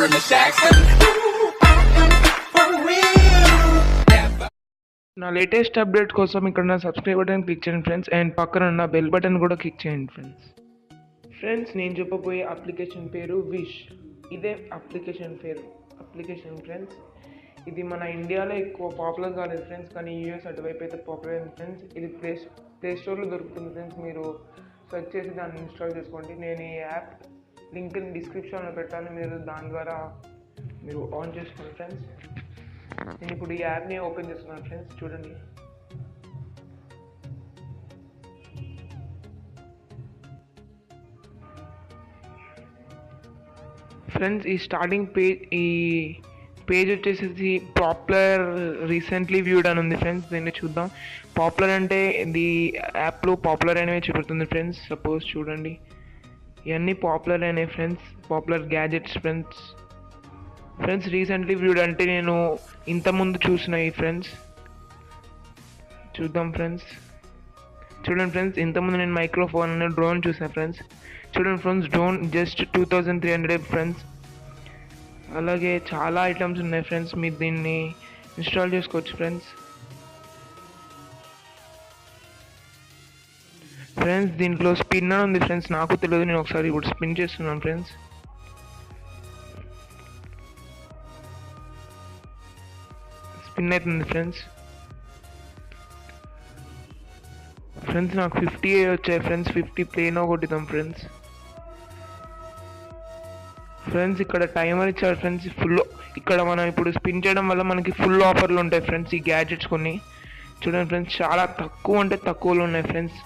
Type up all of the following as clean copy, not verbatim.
in the Jackson. నా latest update కోసం ఇక్కడ నా సబ్స్క్రైబ్ బటన్ క్లిక్ చేయండి ఫ్రెండ్స్, అండ్ పక్కన ఉన్న బెల్ బటన్ కూడా క్లిక్ చేయండి ఫ్రెండ్స్. నేను చెప్పబోయే అప్లికేషన్ పేరు విష్. ఇదే అప్లికేషన్ ఫ్రెండ్స్. ఇది మన ఇండియాలో ఎక్కువ పాపులర్ కాలేదు ఫ్రెండ్స్, కానీ యూఎస్ అటువైపు అయితే పాపులర్ అయింది ఫ్రెండ్స్. ఇది ప్లే స్టోర్లో దొరుకుతుంది ఫ్రెండ్స్. మీరు సెర్చ్ చేసి దాన్ని ఇన్స్టాల్ చేసుకోండి. నేను ఈ యాప్ లింక్ డిస్క్రిప్షన్లో పెట్టాను, మీరు దాని ద్వారా మీరు ఆన్ చేసుకోండి ఫ్రెండ్స్. నేను ఇప్పుడు ఈ యాప్ని ఓపెన్ చేస్తున్నాను ఫ్రెండ్స్, చూడండి. ఫ్రెండ్స్ ఈ స్టార్టింగ్ పేజ్ వచ్చేసి పాపులర్ రీసెంట్లీ వ్యూడ్ అని ఉంది ఫ్రెండ్స్. దీన్ని చూద్దాం. పాపులర్ అంటే ఇది యాప్లో పాపులర్ అనేవి చూపెడుతుంది ఫ్రెండ్స్. సపోజ్ చూడండి, ఇవన్నీ పాపులర్ అయినాయి friends, popular gadgets friends. Recently viewed అంటే నేను ఇంతకుముందు చూసినవి ఫ్రెండ్స్. చూద్దాం ఫ్రెండ్స్. చూడండి ఫ్రెండ్స్, ఇంతకుముందు నేను మైక్రోఫోన్ అనే డ్రోన్ చూసాను ఫ్రెండ్స్. చూడండి ఫ్రెండ్స్, డ్రోన్ జస్ట్ 2300 ఫ్రెండ్స్. అలాగే చాలా ఐటమ్స్ ఉన్నాయి ఫ్రెండ్స్, మీరు దీన్ని ఇన్స్టాల్ చేసుకోవచ్చు ఫ్రెండ్స్. దీంట్లో స్పిన్ అని ఉంది ఫ్రెండ్స్, నాకు తెలియదు, నేను ఒకసారి ఇప్పుడు స్పిన్ చేస్తున్నాను ఫ్రెండ్స్. స్పిన్ అవుతుంది ఫ్రెండ్స్. నాకు 50 వచ్చాయి ఫ్రెండ్స్. 50 ప్లేన్ కొట్టిద్దాం ఫ్రెండ్స్. ఇక్కడ టైమర్ ఇచ్చారు ఫ్రెండ్స్. ఇక్కడ మనం ఇప్పుడు స్పిన్ చేయడం వల్ల మనకి ఫుల్ ఆఫర్లు ఉంటాయి ఫ్రెండ్స్. ఈ గ్యాడ్జెట్స్ కొన్ని చూడండి ఫ్రెండ్స్, చాలా తక్కువ అంటే తక్కువలో ఉన్నాయి ఫ్రెండ్స్.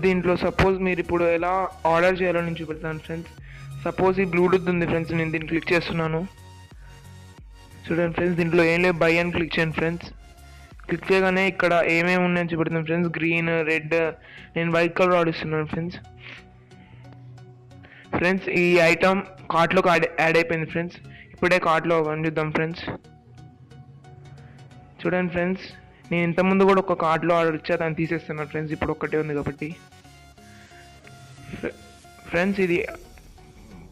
దీంట్లో సపోజ్ మీరు ఇప్పుడు ఎలా ఆర్డర్ చేయాలో నేను చూపెడతాను ఫ్రెండ్స్. సపోజ్ ఈ బ్లూటూత్ ఉంది ఫ్రెండ్స్, నేను దీన్ని క్లిక్ చేస్తున్నాను. చూడండి ఫ్రెండ్స్, దీంట్లో ఏం లేదు, బై అని క్లిక్ చేయండి ఫ్రెండ్స్. క్లిక్ చేయగానే ఇక్కడ ఏమేమి ఉన్నాయని చూపెడుతుంది ఫ్రెండ్స్. గ్రీన్, రెడ్, నేను వైట్ కలర్ ఆడిస్తున్నాను ఫ్రెండ్స్. ఈ ఐటమ్ కార్ట్లోకి యాడ్ అయిపోయింది ఫ్రెండ్స్. ఇప్పుడే కార్ట్లో చూద్దాం ఫ్రెండ్స్. చూడండి ఫ్రెండ్స్, నేను ఇంతకుముందు కూడా ఒక కార్ట్లో ఆర్డర్ ఇచ్చా, దాన్ని తీసేస్తున్నాను ఫ్రెండ్స్. ఇప్పుడు ఒక్కటే ఉంది కాబట్టి ఫ్రెండ్స్, ఇది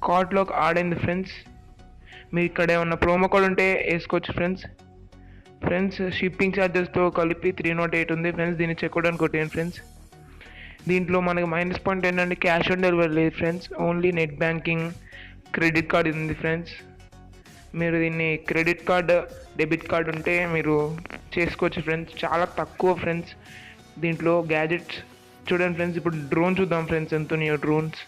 కార్ట్లోకి యాడ్ అయింది ఫ్రెండ్స్. మీరు ఇక్కడ ఏమన్నా ప్రోమో కోడ్ ఉంటే వేసుకోవచ్చు ఫ్రెండ్స్. షిప్పింగ్ ఛార్జెస్తో కలిపి 308 ఉంది ఫ్రెండ్స్. దీన్ని చెక్అవుట్ అని కొట్టేయండి ఫ్రెండ్స్. దీంట్లో మనకి మైనస్ పాయింట్ ఏంటంటే క్యాష్ ఆన్ డెలివరీ లేదు friends, only net banking, credit card ఉంది ఫ్రెండ్స్. మీరు దీన్ని క్రెడిట్ కార్డ్, డెబిట్ కార్డ్ ఉంటే మీరు చేసుకోవచ్చు ఫ్రెండ్స్. చాలా తక్కువ ఫ్రెండ్స్ దీంట్లో గ్యాజెట్స్. చూడండి ఫ్రెండ్స్, ఇప్పుడు డ్రోన్ చూద్దాం ఫ్రెండ్స్. ఎంత ఉన్నాయో డ్రోన్స్.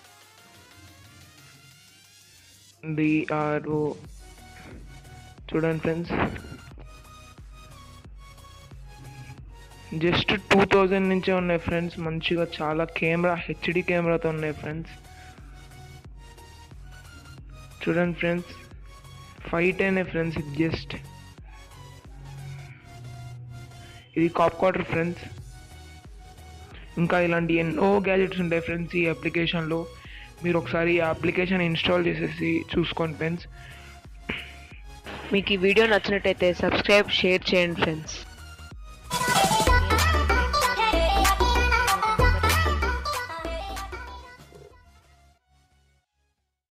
చూడండి ఫ్రెండ్స్, జస్ట్ 2000 నుంచే ఉన్నాయి ఫ్రెండ్స్. మంచిగా చాలా హెచ్డి కెమెరాతో ఉన్నాయి ఫ్రెండ్స్. చూడండి ఫ్రెండ్స్, 510 ఫ్రెండ్స్. ఇది కాప్ క్వార్టర్ ఫ్రెండ్స్. ఇంకా ఇలాంటి ఎన్నో గ్యాజెట్స్ ఉంటాయి ఫ్రెండ్స్ ఈ అప్లికేషన్లో. మీరు ఒకసారి ఈ అప్లికేషన్ ఇన్స్టాల్ చేసేసి చూసుకోండి ఫ్రెండ్స్. మీకు ఈ వీడియో నచ్చినట్టయితే సబ్స్క్రైబ్, షేర్ చేయండి ఫ్రెండ్స్.